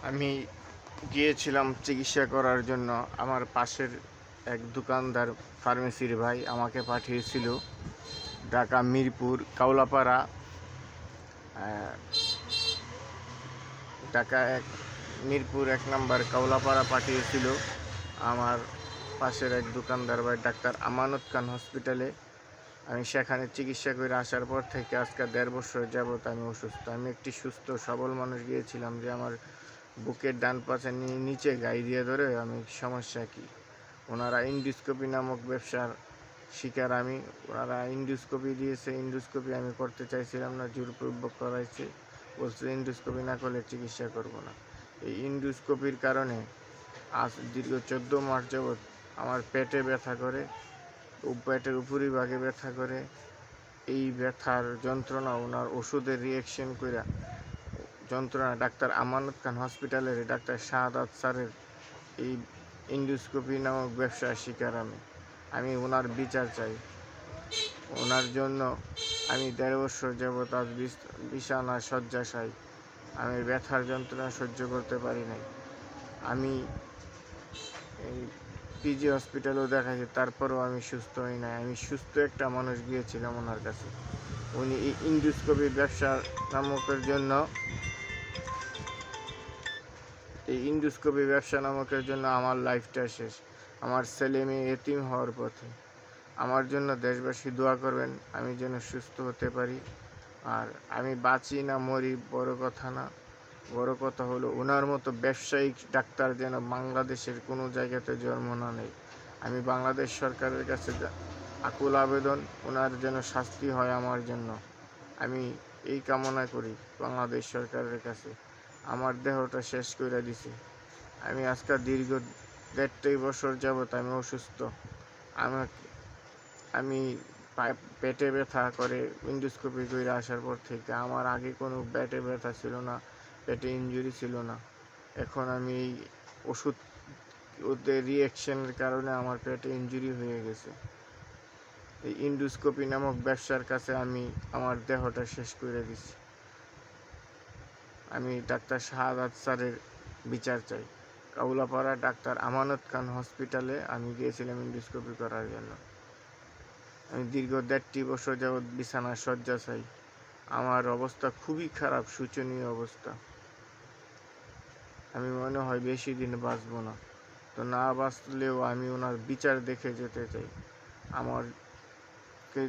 আমি গিয়েছিলাম চিকিৎসা করার জন্য। আমার পাশের এক দোকানদার ফার্মেসির ভাই আমাকে পাঠিয়েছিল ঢাকা মিরপুর কাউলাপাড়া, ঢাকা মিরপুর 1 নম্বর কাউলাপাড়া পাঠিয়েছিল আমার পাশের এক দোকানদার ভাই ডাক্তার আমানত খান হসপিটালে। আমি সেখানে চিকিৎসা করে আসার পর থেকে আজকে 1.5 বছর যাবৎ আমি অসুস্থ। আমি একটি সুস্থ সবল মানুষ গিয়েছিলাম যে আমার বুকের ডান পাশে নিচে গাই দিয়ে ধরে আমি সমস্যা কি। ওনারা ইন্ডোস্কোপি নামক ব্যবসার শিকার আমি। ওনারা ইন্ডোস্কোপি দিয়েছে, ইন্ডোস্কোপি আমি করতে চাইছিলাম না, জোরপূর্বক করাইছে, বলছে ইন্ডোস্কোপি না করলে চিকিৎসা করব না। এই ইন্ডোস্কোপির কারণে আজ দীর্ঘ 14 মাস যাবৎ আমার পেটে ব্যথা করে, পেটের উপরিভাগে ব্যথা করে। এই ব্যথার যন্ত্রণা ওনার ওষুধের রিয়াকশন কইরা যন্ত্রণা ডাক্তার আমানত খান হসপিটালের ডাক্তার শাহাদাত স্যারের এই ইন্ডোস্কোপি নামক ব্যবসার শিকার আমি ওনার বিচার চাই। ওনার জন্য আমি 1.5 বছর যাবৎ আজ বিছানা শয্যাশায়ী। আমি ব্যথার যন্ত্রণা সহ্য করতে পারি নাই। আমি এই পিজি হসপিটালেও দেখাইছি, তারপরেও আমি সুস্থ হই নাই। আমি সুস্থ একটা মানুষ গিয়েছিলাম ওনার কাছে। উনি এই ইন্ডোস্কোপি ব্যবসা নামকের জন্য আমার লাইফটা শেষ। আমার ছেলে মেয়ে এতিম হওয়ার পথে। আমার জন্য দেশবাসী দোয়া করবেন আমি যেন সুস্থ হতে পারি। আর আমি বাঁচি না মরি বড় কথা না, বড় কথা হলো ওনার মতো ব্যবসায়িক ডাক্তার যেন বাংলাদেশের কোনো জায়গাতে জন্ম না নেয়। আমি বাংলাদেশ সরকারের কাছে আকুল আবেদন, ওনার যেন শাস্তি হয় আমার জন্য। আমি এই কামনা করি বাংলাদেশ সরকারের কাছে। আমার দেহটা শেষ করে দিছে। আমি আজকে দীর্ঘ 1.5 বছর যাবৎ আমি অসুস্থ। আমি পেটে ব্যথা করে ইন্ডোস্কোপি করে আসার পর থেকে আমার আগে কোনো পেটে ব্যথা ছিল না, পেটে ইনজুরি ছিল না। এখন আমি এই ওষুধ ওদের রিয়াকশনের কারণে আমার পেটে ইনজুরি হয়ে গেছে। এই ইন্ডোস্কোপি নামক ব্যবসার কাছে আমি আমার দেহটা শেষ করে দিছি। আমি ডাক্তার শাহাদাত স্যারের বিচার চাই। কাউলাপাড়া ডাক্তার আমানত খান হসপিটালে আমি গিয়েছিলাম ইন্ডোস্কোপি করার জন্য। আমি দীর্ঘ 1.5 বছর যাবৎ বিছানায় শয্যাশায়ী। আমার অবস্থা খুবই খারাপ, শোচনীয় অবস্থা। আমি মনে হয় বেশি দিন বাঁচব না। তো না বাঁচলেও আমি ওনার বিচার দেখে যেতে চাই। আমাকে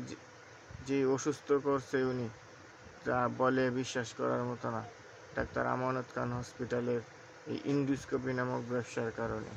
যে অসুস্থ করছে উনি, যা বলে বিশ্বাস করার মতো না। ডাক্তার আমানত খান হসপিটালের এই ইন্ডোস্কোপি নামক ব্যবসার কারণে।